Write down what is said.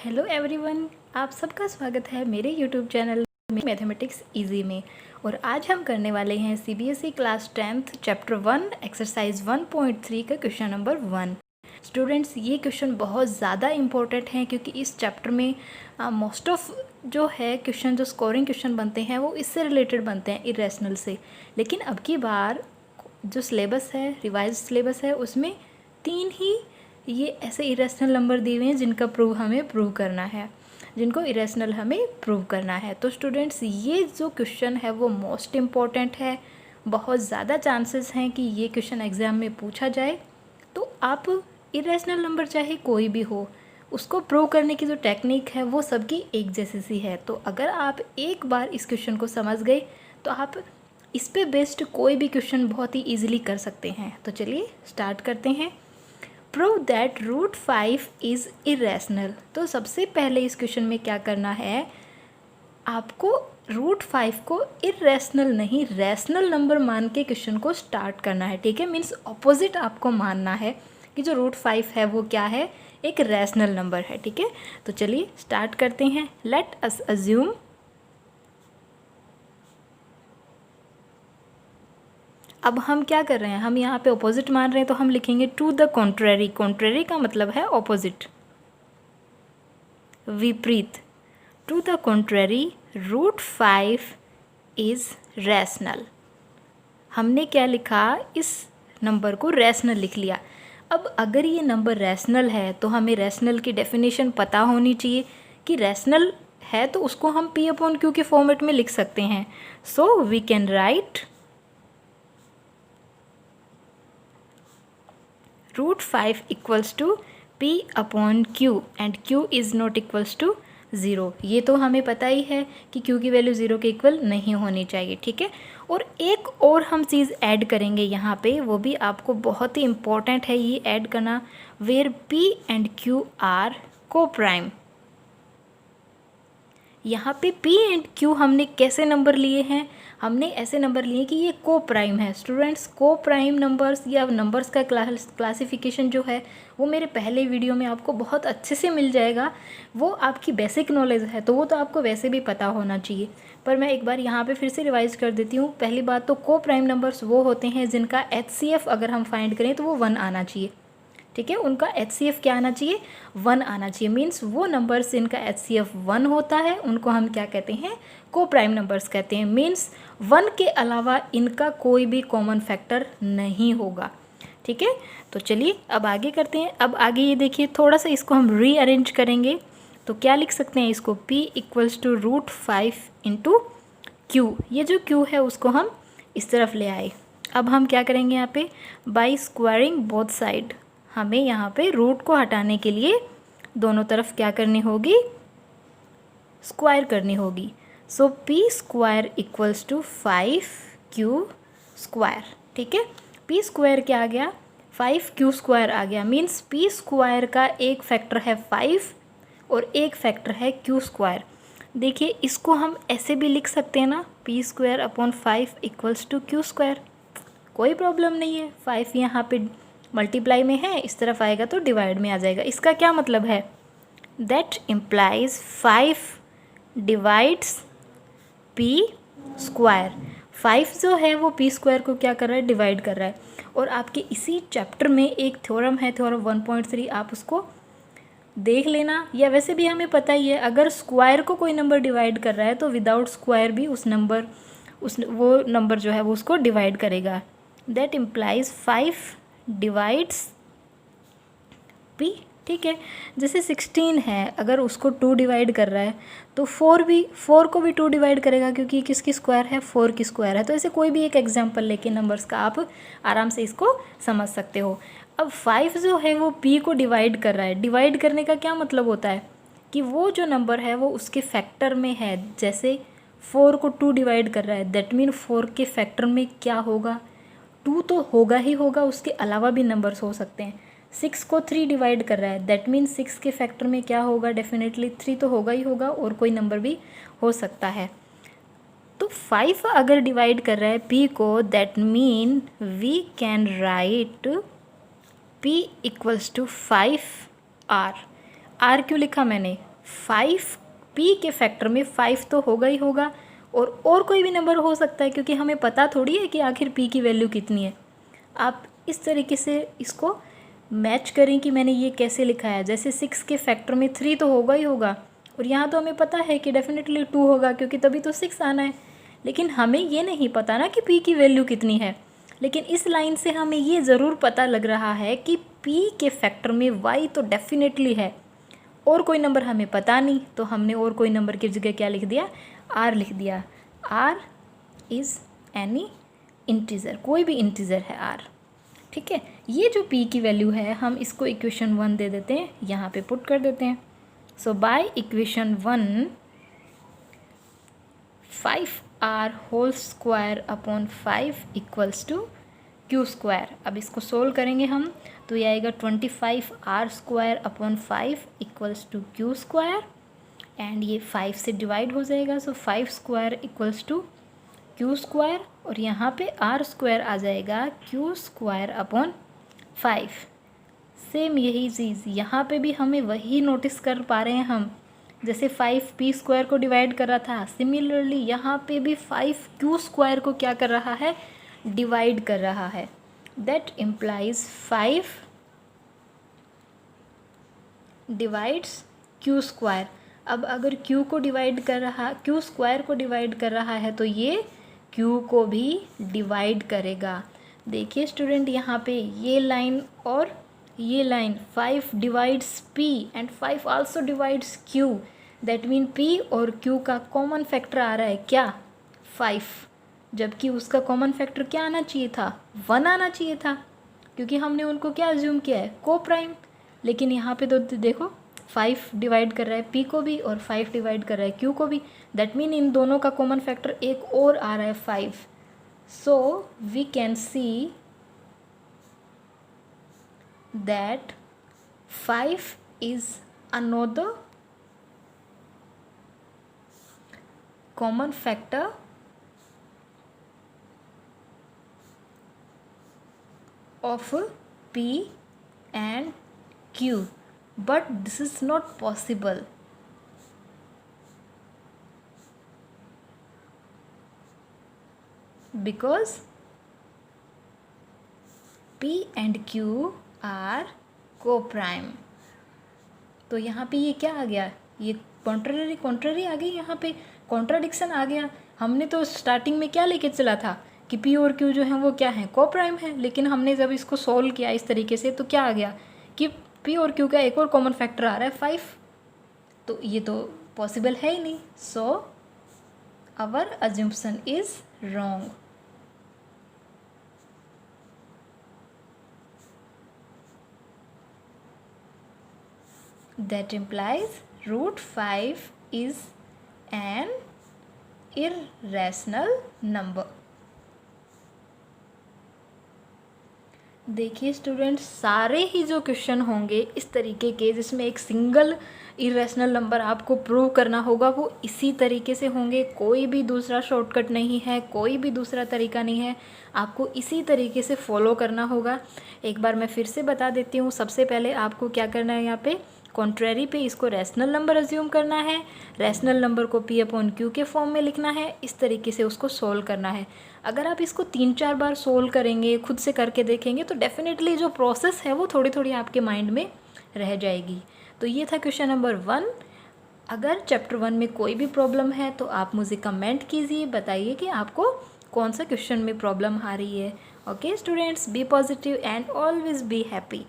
Hello everyone, आप सबका स्वागत है मेरे यूट्यूब चैनल मैथमेटिक्स इजी में। और आज हम करने वाले हैं CBSE class 10th chapter 1 exercise 1.3 का क्वेश्चन नंबर 1। स्टूडेंट्स, ये क्वेश्चन बहुत ज़्यादा इम्पोर्टेंट है क्योंकि इस चैप्टर में मोस्ट ऑफ जो है क्वेश्चन, जो स्कोरिंग क्वेश्चन बनते हैं वो इससे रिलेटेड बनते हैं, इरेशनल से। लेकिन अब की बार जो सिलेबस है, रिवाइज सिलेबस है, उसमें 3 ही ये ऐसे इरेशनल नंबर दिए हुए हैं जिनका हमें प्रूव करना है, जिनको इरेशनल हमें प्रूव करना है। तो स्टूडेंट्स, ये जो क्वेश्चन है वो मोस्ट इम्पॉर्टेंट है। बहुत ज़्यादा चांसेस हैं कि ये क्वेश्चन एग्ज़ाम में पूछा जाए। तो आप इरेशनल नंबर चाहे कोई भी हो, उसको प्रूव करने की जो टेक्निक है वो सबकी एक जैसी सी है। तो अगर आप एक बार इस क्वेश्चन को समझ गए तो आप इस पे बेस्ड कोई भी क्वेश्चन बहुत ही ईजिली कर सकते हैं। तो चलिए स्टार्ट करते हैं। Prove that root 5 is irrational. तो सबसे पहले इस क्वेश्चन में क्या करना है, आपको रूट 5 को इरेशनल नहीं रैशनल नंबर मान के क्वेश्चन को स्टार्ट करना है। ठीक है, मीन्स ऑपोजिट आपको मानना है कि जो रूट 5 है वो क्या है, एक रैशनल नंबर है। ठीक है, तो चलिए स्टार्ट करते हैं। लेट अस अज्यूम अब हम क्या कर रहे हैं, हम यहाँ पे ऑपोजिट मान रहे हैं तो हम लिखेंगे टू द कॉन्ट्रेरी। कॉन्ट्रेरी का मतलब है ऑपोजिट, विपरीत। To the contrary root 5 is rational. हमने क्या लिखा, इस नंबर को रैशनल लिख लिया। अब अगर ये नंबर रैशनल है तो हमें रैशनल की डेफिनेशन पता होनी चाहिए कि रैशनल है तो उसको हम P अपॉन Q के फॉर्मेट में लिख सकते हैं। So we can write root 5 equals to P upon Q and Q is not equals to 0। ये तो हमें पता ही है कि Q की वैल्यू 0 के इक्वल नहीं होनी चाहिए। ठीक है, और एक और हम चीज़ ऐड करेंगे यहाँ पे, वो भी आपको बहुत ही इम्पॉर्टेंट है ये ऐड करना, where P and Q are coprime. यहाँ पे P एंड Q हमने कैसे नंबर लिए हैं, हमने ऐसे नंबर लिए कि ये को प्राइम है। स्टूडेंट्स, को प्राइम नंबर्स या नंबर्स का क्लासिफिकेशन जो है वो मेरे पहले वीडियो में आपको बहुत अच्छे से मिल जाएगा। वो आपकी बेसिक नॉलेज है तो वो तो आपको वैसे भी पता होना चाहिए, पर मैं एक बार यहाँ पे फिर से रिवाइज कर देती हूँ। पहली बात तो को प्राइम नंबर्स वो होते हैं जिनका HCF अगर हम फाइंड करें तो वो 1 आना चाहिए। ठीक है, उनका HCF क्या आना चाहिए, 1 आना चाहिए। मीन्स वो नंबर्स जिनका HCF 1 होता है उनको हम क्या कहते हैं, को प्राइम नंबर्स कहते हैं। मीन्स 1 के अलावा इनका कोई भी कॉमन फैक्टर नहीं होगा। ठीक है, तो चलिए अब आगे करते हैं। अब आगे ये देखिए, थोड़ा सा इसको हम रीअरेंज करेंगे तो क्या लिख सकते हैं इसको, P equals to root 5 into Q। ये जो Q है उसको हम इस तरफ ले आए। अब हम क्या करेंगे यहाँ पे, बाई स्क्वायरिंग बोथ साइड, हमें यहाँ पे रूट को हटाने के लिए दोनों तरफ क्या करनी होगी, स्क्वायर करनी होगी। So P square equals to 5Q square. ठीक है, P स्क्वायर क्या आ गया, 5Q स्क्वायर आ गया। मीन्स P स्क्वायर का एक फैक्टर है 5 और एक फैक्टर है Q स्क्वायर। देखिए, इसको हम ऐसे भी लिख सकते हैं ना, P square upon 5 equals to Q square. कोई प्रॉब्लम नहीं है, 5 यहाँ पे मल्टीप्लाई में है, इस तरफ आएगा तो डिवाइड में आ जाएगा। इसका क्या मतलब है, that implies 5 divides P square. 5 जो है वो P स्क्वायर को क्या कर रहा है, डिवाइड कर रहा है। और आपके इसी चैप्टर में एक थ्योरम है, थ्योरम 1.3, आप उसको देख लेना, या वैसे भी हमें पता ही है अगर स्क्वायर को कोई नंबर डिवाइड कर रहा है तो विदाउट स्क्वायर भी वो नंबर जो है वो उसको डिवाइड करेगा। That implies 5 divides P। ठीक है, जैसे 16 है, अगर उसको 2 डिवाइड कर रहा है तो 4 को भी 2 डिवाइड करेगा क्योंकि किसकी स्क्वायर है, 4 की स्क्वायर है। तो ऐसे कोई भी एक एग्जांपल लेके नंबर्स का आप आराम से इसको समझ सकते हो। अब 5 जो है वो P को डिवाइड कर रहा है। डिवाइड करने का क्या मतलब होता है कि वो जो नंबर है वो उसके फैक्टर में है। जैसे 4 को 2 डिवाइड कर रहा है, दैट मीन 4 के फैक्टर में क्या होगा, 2 तो होगा ही होगा, उसके अलावा भी नंबर्स हो सकते हैं। 6 को 3 डिवाइड कर रहा है, दैट मीन 6 के फैक्टर में क्या होगा, डेफिनेटली 3 तो होगा ही होगा और कोई नंबर भी हो सकता है। तो 5 अगर डिवाइड कर रहा है P को, that mean we can write P equals to 5R। R क्यों लिखा मैंने, 5 p के फैक्टर में 5 तो होगा ही होगा, और कोई भी नंबर हो सकता है, क्योंकि हमें पता थोड़ी है कि आखिर p की वैल्यू कितनी है। आप इस तरीके से इसको मैच करें कि मैंने ये कैसे लिखा है। जैसे 6 के फैक्टर में 3 तो होगा ही होगा, और यहाँ तो हमें पता है कि डेफिनेटली 2 होगा, क्योंकि तभी तो 6 आना है। लेकिन हमें ये नहीं पता ना कि p की वैल्यू कितनी है। लेकिन इस लाइन से हमें ये ज़रूर पता लग रहा है कि p के फैक्टर में y तो डेफिनेटली है, और कोई नंबर हमें पता नहीं, तो हमने और कोई नंबर की जगह क्या लिख दिया, r लिख दिया। r इज़ एनी इंटीजर, कोई भी इंटीजर है r। ठीक है, ये जो p की वैल्यू है हम इसको इक्वेशन 1 दे देते हैं, यहाँ पे पुट कर देते हैं। So by equation 1 5r whole square upon 5 equals to Q square. अब इसको सोल्व करेंगे हम, तो ये आएगा 25r square upon 5 equals to Q square, and ये 5 से डिवाइड हो जाएगा। So 5 square equals to Q square, और यहाँ पे r स्क्वायर आ जाएगा क्यू स्क्वायर अपॉन 5। सेम यही चीज़ यहाँ पे भी हमें वही नोटिस कर पा रहे हैं हम, जैसे 5p स्क्वायर को डिवाइड कर रहा था, सिमिलरली यहाँ पे भी 5q स्क्वायर को क्या कर रहा है, डिवाइड कर रहा है। That implies 5 divides q square. अब अगर q को डिवाइड कर रहा, q स्क्वायर को डिवाइड कर रहा है, तो ये q को भी डिवाइड करेगा। देखिए स्टूडेंट, यहाँ पे ये लाइन और ये line 5 divides p and 5 also divides q। That mean p और q का कॉमन फैक्टर आ रहा है क्या, 5, जबकि उसका कॉमन फैक्टर क्या आना चाहिए था, 1 आना चाहिए था, क्योंकि हमने उनको क्या अज्यूम किया है, को प्राइम। लेकिन यहाँ पे तो देखो 5 डिवाइड कर रहा है p को भी और 5 डिवाइड कर रहा है q को भी। दैट मीन इन दोनों का कॉमन फैक्टर एक और आ रहा है 5। So we can see that 5 is another common factor of p and q, but this is not possible because p and q are coprime. तो यहाँ पे ये क्या आ गया, ये कॉन्ट्ररी आ गई, यहाँ पे कॉन्ट्राडिक्शन आ गया। हमने तो स्टार्टिंग में क्या लेके चला था कि पी और क्यू जो है वो क्या है, को प्राइम है, लेकिन हमने जब इसको सॉल्व किया इस तरीके से तो क्या आ गया कि पी और क्यू का एक और कॉमन फैक्टर आ रहा है 5। तो ये तो पॉसिबल है ही नहीं। So our assumption is wrong. That implies root 5 is an irrational number। देखिए स्टूडेंट्स, सारे ही जो क्वेश्चन होंगे इस तरीके के जिसमें एक सिंगल इरेशनल नंबर आपको प्रूव करना होगा, वो इसी तरीके से होंगे। कोई भी दूसरा शॉर्टकट नहीं है, कोई भी दूसरा तरीका नहीं है, आपको इसी तरीके से फॉलो करना होगा। एक बार मैं फिर से बता देती हूँ। सबसे पहले आपको क्या करना है, यहाँ पे कॉन्ट्रेरी पे इसको रैशनल नंबर अज्यूम करना है, रैशनल नंबर को p अपॉन q के फॉर्म में लिखना है, इस तरीके से उसको सोल्व करना है। अगर आप इसको 3-4 बार सोल्व करेंगे, खुद से करके देखेंगे, तो डेफिनेटली जो प्रोसेस है वो थोड़ी थोड़ी आपके माइंड में रह जाएगी। तो ये था क्वेश्चन नंबर 1। अगर चैप्टर 1 में कोई भी प्रॉब्लम है तो आप मुझे कमेंट कीजिए, बताइए कि आपको कौन सा क्वेश्चन में प्रॉब्लम आ रही है। Okay students, be positive and always be happy.